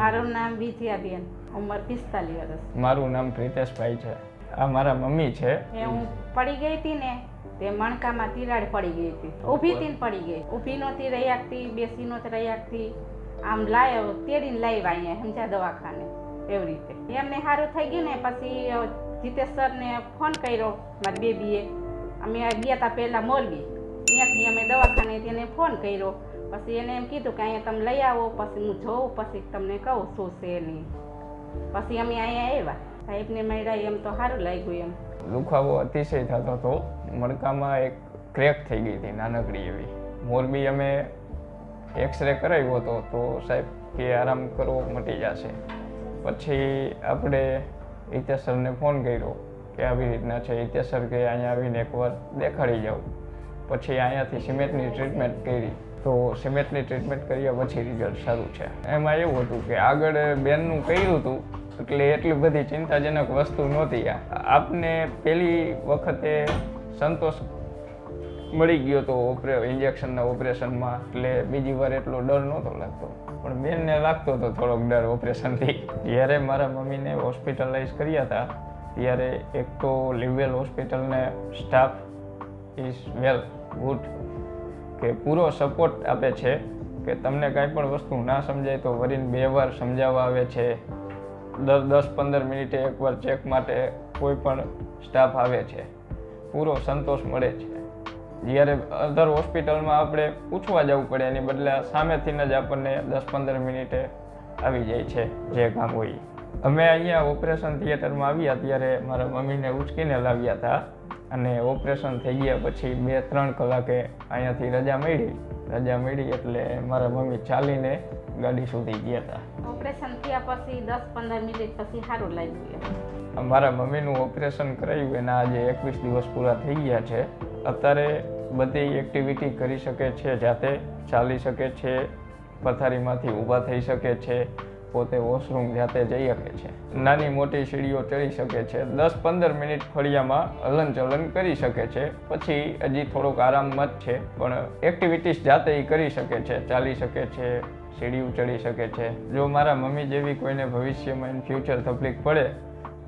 મારું નામ વિજયાબેન, ઉંમર 45 વર્ષ. મારું નામ પ્રિતેશભાઈ છે. આ મારા મમ્મી છે. હું પડી ગઈ હતી ને તે મણકામાં તિરાડ પડી ગઈ હતી. ઊભી થી પડી ગઈ, ઊભી નહોતી રહી શકતી, બેસી નહોતી રહી શકતી. આમ લાવ્યો તેડીને લાવ્યા અહીંયા સમજા દવાખાને એવી રીતે. એમને સારું થઈ ગયું ને પછી જીતેશ સરને ફોન કર્યો મારી બેબીએ. અમે ગયા હતા પહેલાં મોરબી, ત્યાંથી અમે દવાખાને તેને ફોન કર્યો. પછી એને એમ કીધું કે અહીંયા તમે લઈ આવો, પછી હું જોઉં, પછી તમને કહું શું છે નહીં. પછી અમે અહીંયા આવ્યા, સાહેબને મળ્યા, એમ તો સારું લાગ્યું. એમ દુખાવો અતિશય થતો હતો. મણકામાં એક ક્રેક થઈ ગઈ હતી નાનકડી એવી. મોરબી અમે એક્સરે કરાવ્યો હતો તો સાહેબ કે આરામ કરવો મટી જશે. પછી આપણે હિતેશ સરને ફોન કર્યો કે આવી રીતના છે. હિતેશ સર કે અહીંયા આવીને એકવાર દેખાડી જાઓ. પછી અહીંયાથી સિમેન્ટની ટ્રીટમેન્ટ કરી. તો સિમેન્ટની ટ્રીટમેન્ટ કર્યા પછી રિઝલ્ટ સારું છે. એમાં એવું હતું કે આગળ બેનનું કર્યું હતું એટલે એટલી બધી ચિંતાજનક વસ્તુ નહોતી. આપને પહેલી વખતે સંતોષ મળી ગયો હતો ઇન્જેક્શનના ઓપરેશનમાં, એટલે બીજી વાર એટલો ડર નહોતો લાગતો. પણ બેનને લાગતો હતો થોડોક ડર ઓપરેશનથી. જ્યારે મારા મમ્મીને હોસ્પિટલાઇઝ કર્યા હતા ત્યારે એક તો લીવવેલ હોસ્પિટલને સ્ટાફ ઇઝ વેલ ગુડ, કે પૂરો સપોર્ટ આપે છે કે તમને કાંઈ પણ વસ્તુ ના સમજાય તો વરીને 2 વાર સમજાવવા આવે છે. 10-15 મિનિટે એકવાર ચેક માટે કોઈ પણ સ્ટાફ આવે છે. પૂરો સંતોષ મળે છે. જ્યારે અધર હોસ્પિટલમાં આપણે પૂછવા જવું પડે એની બદલે સામેથી જ આપણને 10-15 મિનિટે આવી જાય છે જે કામ હોય. અમે અહીંયા ઓપરેશન થિયેટરમાં આવ્યા ત્યારે મારા મમ્મીને ઉચકીને લાવ્યા હતા અને ઓપરેશન થઈ ગયા પછી 2-3 કલાકે અહીંયાથી રજા મળી એટલે મારા મમ્મી ચાલીને ગાડી સુધી ગયા હતા. ઓપરેશન થયા પછી 10-15 મિનિટ પછી સારું લાગ્યું. મારા મમ્મીનું ઓપરેશન કરાવ્યું એના આજે 21 દિવસ પૂરા થઈ ગયા છે. અત્યારે બધી એક્ટિવિટી કરી શકે છે, જાતે ચાલી શકે છે, પથારીમાંથી ઊભા થઈ શકે છે, પોતે વોશરૂમ જાતે જઈ શકે છે, નાની મોટી સીડીઓ ચડી શકે છે, 10-15 મિનિટ ફળિયામાં હલનચલન કરી શકે છે. પછી હજી થોડોક આરામમાં જ છે પણ એક્ટિવિટીઝ જાતે કરી શકે છે, ચાલી શકે છે, સીડીઓ ચડી શકે છે. જો મારા મમ્મી જેવી કોઈને ભવિષ્યમાં ઇન ફ્યુચર તકલીફ પડે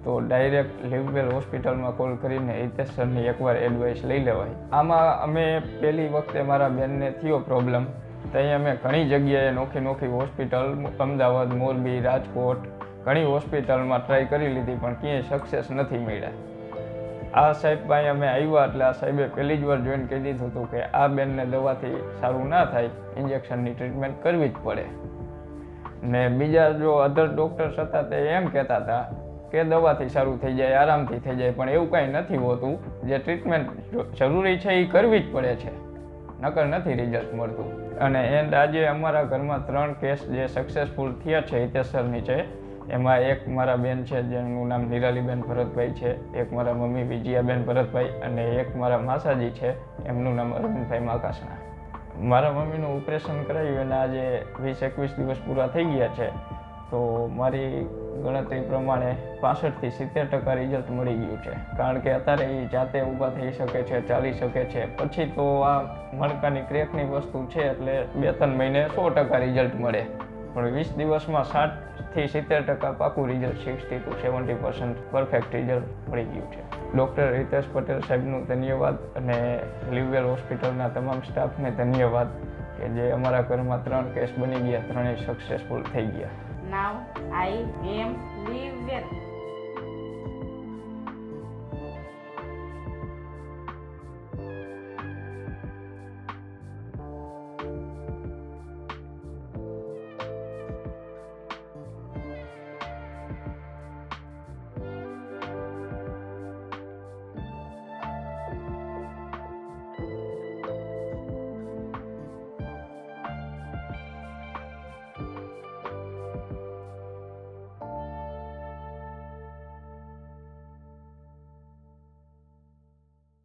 તો ડાયરેક્ટ લીવવેલ હોસ્પિટલમાં કોલ કરીને હિતેશ સરની એકવાર એડવાઇસ લઈ લેવાય. આમાં અમે પહેલી વખતે મારા બેનને થયો પ્રોબ્લેમ, ત્યાં અમે ઘણી જગ્યાએ નોખી હોસ્પિટલ, અમદાવાદ, મોરબી, રાજકોટ, ઘણી હોસ્પિટલમાં ટ્રાય કરી લીધી પણ ક્યાંય સક્સેસ નથી મળ્યા. આ સાહેબ પાસે અમે આવ્યા એટલે આ સાહેબે પહેલી જ વાર જોઈન કહી દીધું હતું કે આ બેનને દવાથી સારું ના થાય, ઇન્જેક્શનની ટ્રીટમેન્ટ કરવી જ પડે. ને બીજા જો અધર ડૉક્ટર્સ હતા તે એમ કહેતા હતા કે દવાથી સારું થઈ જાય, આરામથી થઈ જાય, પણ એવું કાંઈ નથી હોતું. જે ટ્રીટમેન્ટ જરૂરી છે એ કરવી જ પડે છે, નકર નથી રિઝલ્ટ મળતું. અને એન્ડ આજે અમારા ઘરમાં 3 કેસ જે સક્સેસફુલ થયા છે હિતેશ સરની છે. એમાં એક મારા બેન છે જેનું નામ નિરાલીબેન ભરતભાઈ છે, એક મારા મમ્મી વિજયાબેન ભરતભાઈ અને એક મારા માસાજી છે એમનું નામ અરવિંદભાઈ માકાસણા. મારા મમ્મીનું ઓપરેશન કરાવ્યું એના આજે 20-21 દિવસ પૂરા થઈ ગયા છે. તો મારી ગણતરી પ્રમાણે 65-70% રિઝલ્ટ મળી ગયું છે. કારણ કે અત્યારે એ જાતે ઊભા થઈ શકે છે, ચાલી શકે છે. પછી તો આ મણકાની ક્રેકની વસ્તુ છે એટલે 2-3 મહિને 100% રિઝલ્ટ મળે. પણ 20 દિવસમાં 60-70% પાકું રિઝલ્ટ, 60-70% પરફેક્ટ રિઝલ્ટ મળી ગયું છે. ડૉક્ટર હિતેશ પટેલ સાહેબનું ધન્યવાદ અને લીવવેલ હોસ્પિટલના તમામ સ્ટાફને ધન્યવાદ કે જે અમારા ઘરમાં 3 કેસ બની ગયા, 3 સક્સેસફુલ થઈ ગયા. Now I am live well.